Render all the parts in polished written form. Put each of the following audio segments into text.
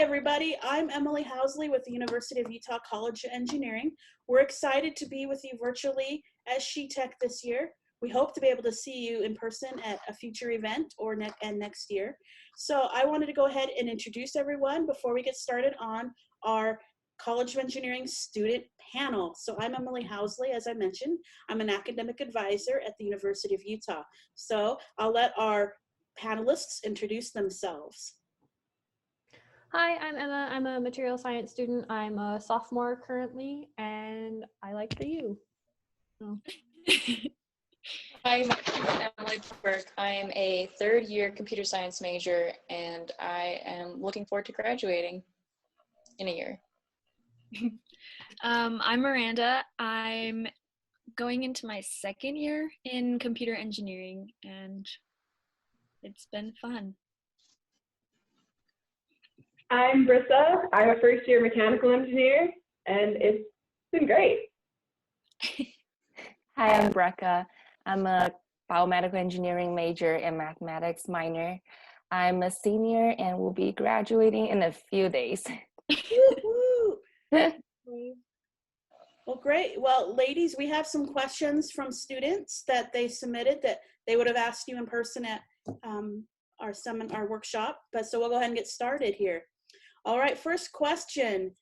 everybody. I'm Emily Housley with the University of Utah College of Engineering. We're excited to be with you virtually at SheTech this year. We hope to be able to see you in person at a future event or next year. So I wanted to go ahead and introduce everyone before we get started on our College of Engineering student panel. So I'm Emily Housley, as I mentioned. I'm an academic advisor at the University of Utah. So I'll let our panelists introduce themselves. Hi, I'm Emma. I'm a material science student. I'm a sophomore currently, and I like the U. Oh. Hi, my name is Emily Burke. I am a third-year computer science major, and I am looking forward to graduating in a year. I'm Miranda. I'm going into my second year in computer engineering, and it's been fun. I'm Brissa. I'm a first-year mechanical engineer, and it's been great. Hi, I'm Brecca. I'm a biomedical engineering major and mathematics minor. I'm a senior and will be graduating in a few days. Well, great. Well, ladies, we have some questions from students that they submitted that they would have asked you in person at our workshop. But so we'll go ahead and get started here. All right, first question.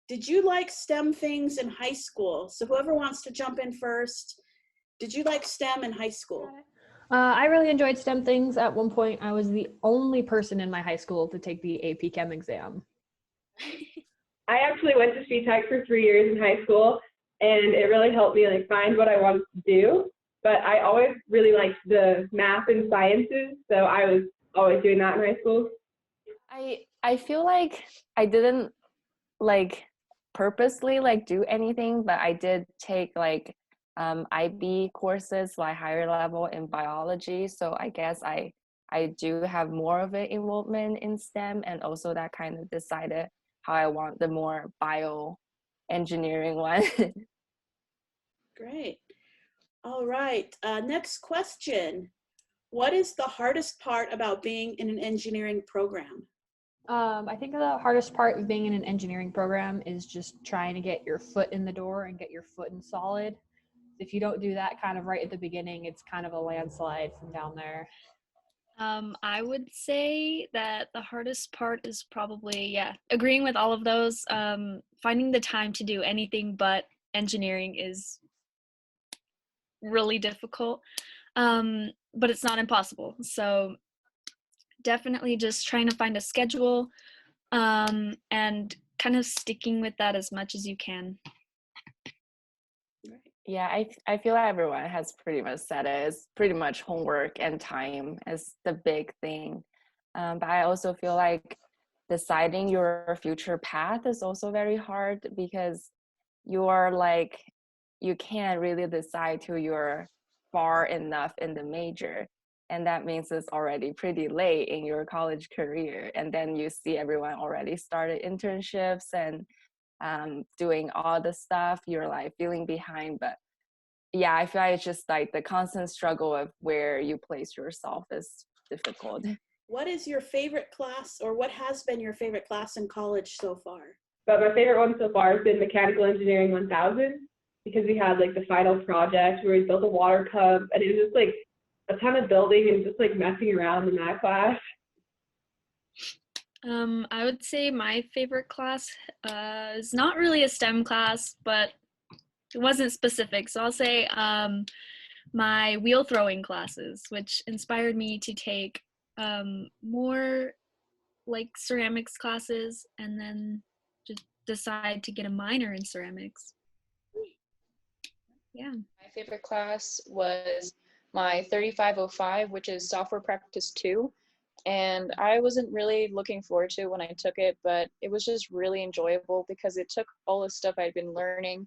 Did you like STEM things in high school? So whoever wants to jump in first, did you like STEM in high school? I really enjoyed STEM things. At one point, I was the only person in my high school to take the AP Chem exam. I actually went to SheTech for 3 years in high school, and it really helped me find what I wanted to do. But I always really liked the math and sciences, so I was always doing that in high school. I feel like I didn't purposely do anything, but I did take IB courses, higher level in biology. So I guess I do have more of an involvement in STEM, and also that kind of decided how I want the more bioengineering one. Great. All right, next question. What is the hardest part about being in an engineering program? I think the hardest part of being in an engineering program is just trying to get your foot in the door and get your foot in solid. If you don't do that kind of right at the beginning, it's kind of a landslide from down there. I would say that the hardest part is probably, agreeing with all of those. Finding the time to do anything but engineering is really difficult, but it's not impossible. So definitely just trying to find a schedule and kind of sticking with that as much as you can. Yeah, I feel like everyone has pretty much said it. It's pretty much homework and time is the big thing. But I also feel like deciding your future path is also very hard, because you can't really decide till you're far enough in the major. And that means it's already pretty late in your college career. And then you see everyone already started internships and doing all the stuff. You're feeling behind. But yeah, I feel like it's just the constant struggle of where you place yourself is difficult. What is your favorite class, or what has been your favorite class in college so far? But my favorite one so far has been Mechanical Engineering 1000, because we had the final project where we built a water pump, and it was just a ton of building and just messing around in that class. I would say my favorite class is not really a STEM class, but it wasn't specific. So I'll say my wheel throwing classes, which inspired me to take more ceramics classes, and then just decide to get a minor in ceramics. Yeah. My favorite class was my 3505, which is Software Practice 2. And I wasn't really looking forward to it when I took it, but it was just really enjoyable because it took all the stuff I'd been learning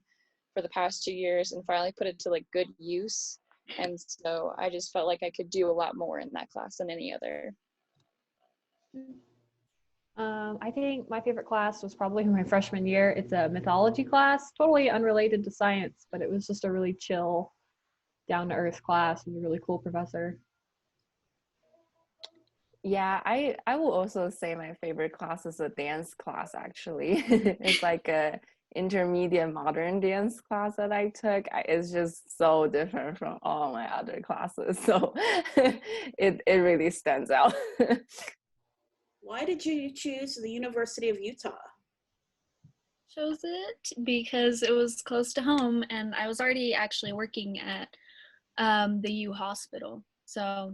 for the past 2 years and finally put it to good use. And so I just felt like I could do a lot more in that class than any other. I think my favorite class was probably my freshman year. It's a mythology class, totally unrelated to science, but it was just a really chill, down-to-earth class with a really cool professor. Yeah, I will also say my favorite class is a dance class actually. It's like a intermediate modern dance class that I took. It's just so different from all my other classes. So it really stands out. Why did you choose the University of Utah? Chose it because it was close to home and I was already actually working at the U hospital. So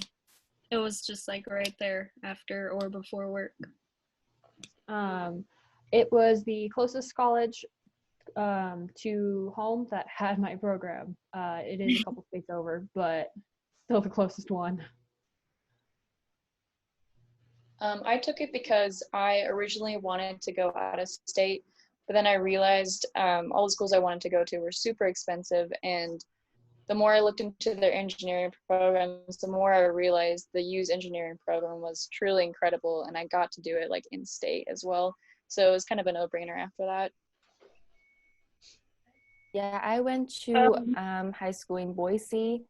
it was just like right there after or before work. Um, it was the closest college to home that had my program. It is a couple states over, but still the closest one. I took it because I originally wanted to go out of state, but then I realized all the schools I wanted to go to were super expensive. And the more I looked into their engineering programs, the more I realized the U's engineering program was truly incredible. And I got to do it like in state as well. So it was kind of a no-brainer after that. Yeah, I went to Um, high school in Boise,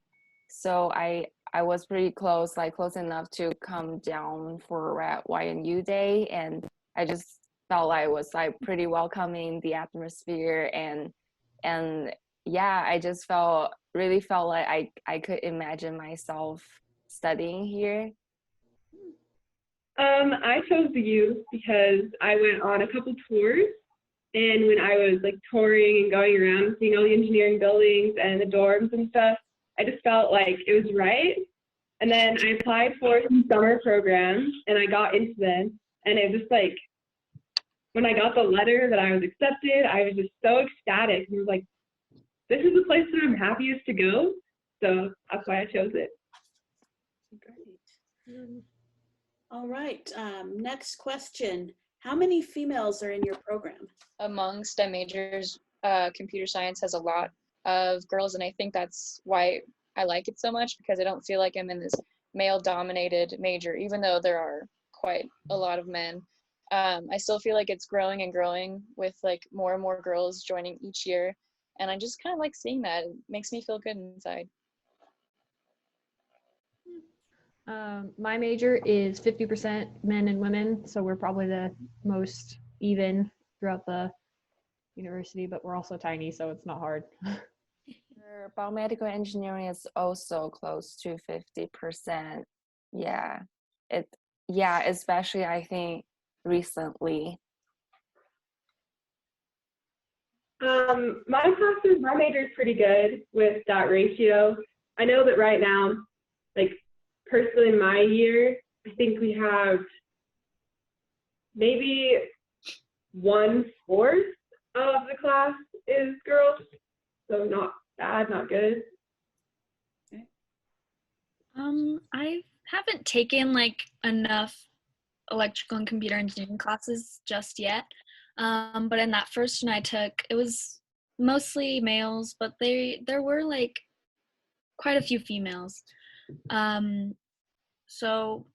so I was pretty close, like close enough to come down for YNU Day, and I just felt like it was like pretty welcoming, the atmosphere, and yeah, I just really felt like I could imagine myself studying here. I chose the U because I went on a couple tours, and when I was like touring and going around seeing all the engineering buildings and the dorms and stuff, I just felt like it was right. And then I applied for some summer programs and I got into them. And it was just like when I got the letter that I was accepted, I was just so ecstatic. And I was like, this is the place that I'm happiest to go. So that's why I chose it. Great. All right. Next question. How many females are in your program? Among STEM majors, computer science has a lot of girls, and I think that's why I like it so much, because I don't feel like I'm in this male-dominated major, even though there are quite a lot of men. I still feel like it's growing and growing with like more and more girls joining each year, and I just kind of like seeing that. It makes me feel good inside. My major is 50% men and women, so we're probably the most even throughout the university, but we're also tiny, so it's not hard. Biomedical engineering is also close to 50%. Yeah, it yeah, especially I think recently. My major is pretty good with that ratio. I know that right now, like personally in my year, I think we have maybe 1/4 of the class is girls. So not bad, not good. I haven't taken like enough electrical and computer engineering classes just yet. But in that first one I took, it was mostly males, but there were like quite a few females. Um, so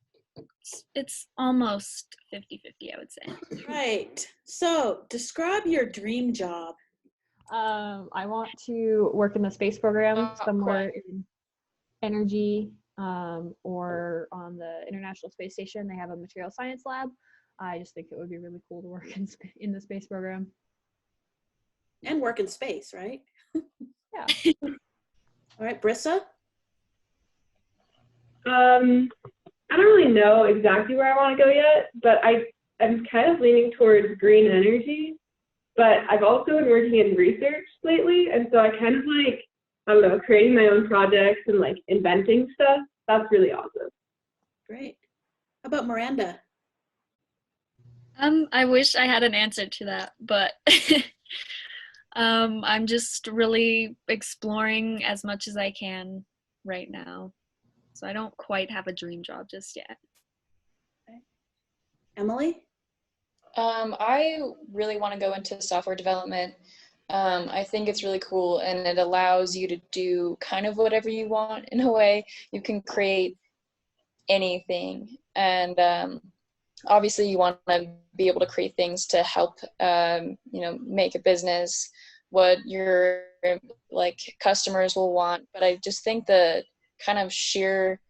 it's almost 50-50, I would say. Right. So describe your dream job. I want to work in the space program somewhere Quite. in energy, or on the International Space Station. They have a material science lab. I just think it would be really cool to work in the space program. And work in space, right? Yeah. All right, Brissa? I don't really know exactly where I want to go yet, but I'm kind of leaning towards green energy. But I've also been working in research lately, and so I kind of like, I don't know, creating my own projects and like inventing stuff. That's really awesome. Great. How about Miranda? I wish I had an answer to that, but I'm just really exploring as much as I can right now. So I don't quite have a dream job just yet. Emily? I really want to go into software development. I think it's really cool, and it allows you to do kind of whatever you want in a way. You can create anything, and obviously you want to be able to create things to help make a business what your like customers will want. But I just think the kind of sheer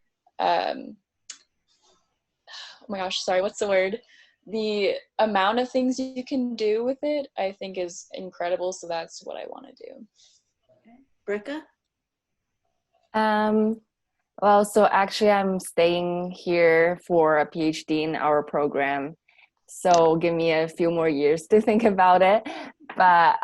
my gosh, sorry, what's the word? The amount of things you can do with it, I think, is incredible. So that's what I want to do. Brecca? Well, so actually I'm staying here for a PhD in our program. So give me a few more years to think about it. But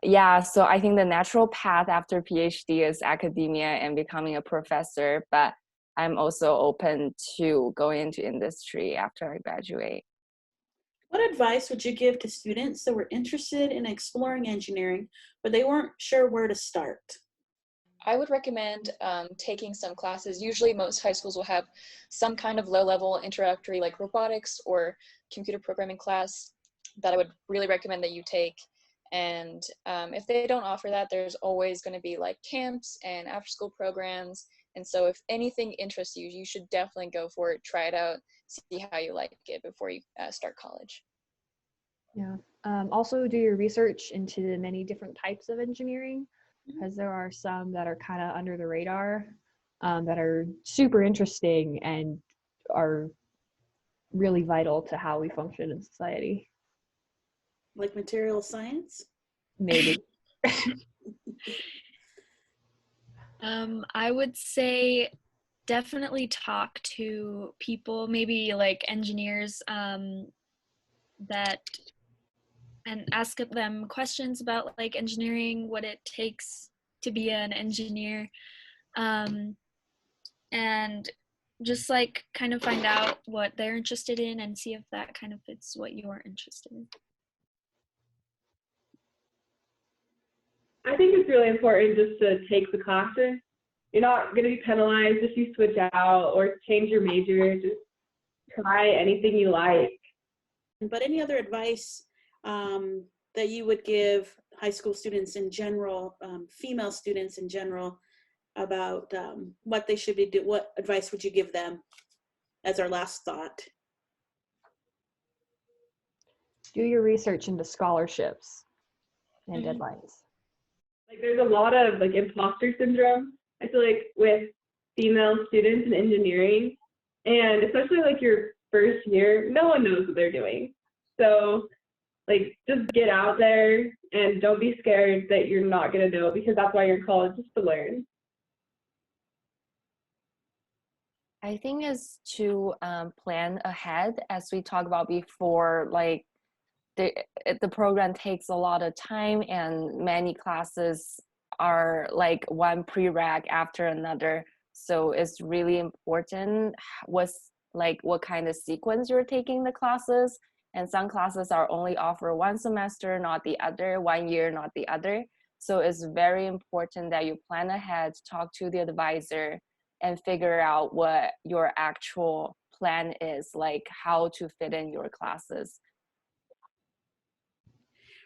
yeah, so I think the natural path after PhD is academia and becoming a professor. But I'm also open to going into industry after I graduate. What advice would you give to students that were interested in exploring engineering, but they weren't sure where to start? I would recommend taking some classes. Usually most high schools will have some kind of low-level introductory like robotics or computer programming class that I would really recommend that you take. And if they don't offer that, there's always going to be like camps and after-school programs. And so if anything interests you, you should definitely go for it, try it out, see how you like it before you start college. Yeah. Also do your research into the many different types of engineering, because there are some that are kind of under the radar that are super interesting and are really vital to how we function in society. Like material science? Maybe. I would say definitely talk to people, maybe like engineers, that, and ask them questions about like engineering, what it takes to be an engineer, and just like kind of find out what they're interested in and see if that kind of fits what you're interested in. I think it's really important just to take the classes. You're not going to be penalized if you switch out or change your major. Just try anything you like. But any other advice that you would give high school students in general, female students in general, about what they should be doing? What advice would you give them as our last thought? Do your research into scholarships and deadlines. Like there's a lot of like imposter syndrome, I feel like, with female students in engineering, and especially like your first year, no one knows what they're doing. So like just get out there and don't be scared that you're not going to know, because that's why you're in college, just to learn. I think is to plan ahead, as we talked about before. Like the program takes a lot of time, and many classes are like one prereq after another. So it's really important what kind of sequence you're taking the classes. And some classes are only offered one semester, not the other, 1 year, not the other. So it's very important that you plan ahead, talk to the advisor, and figure out what your actual plan is, like how to fit in your classes.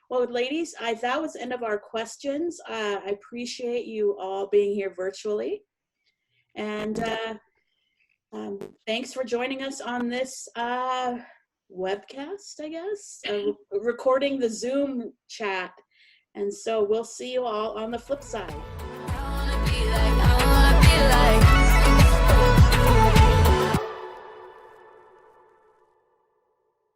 Well, ladies, that was the end of our questions. I appreciate you all being here virtually. And thanks for joining us on this webcast, I guess, recording the Zoom chat. And so we'll see you all on the flip side.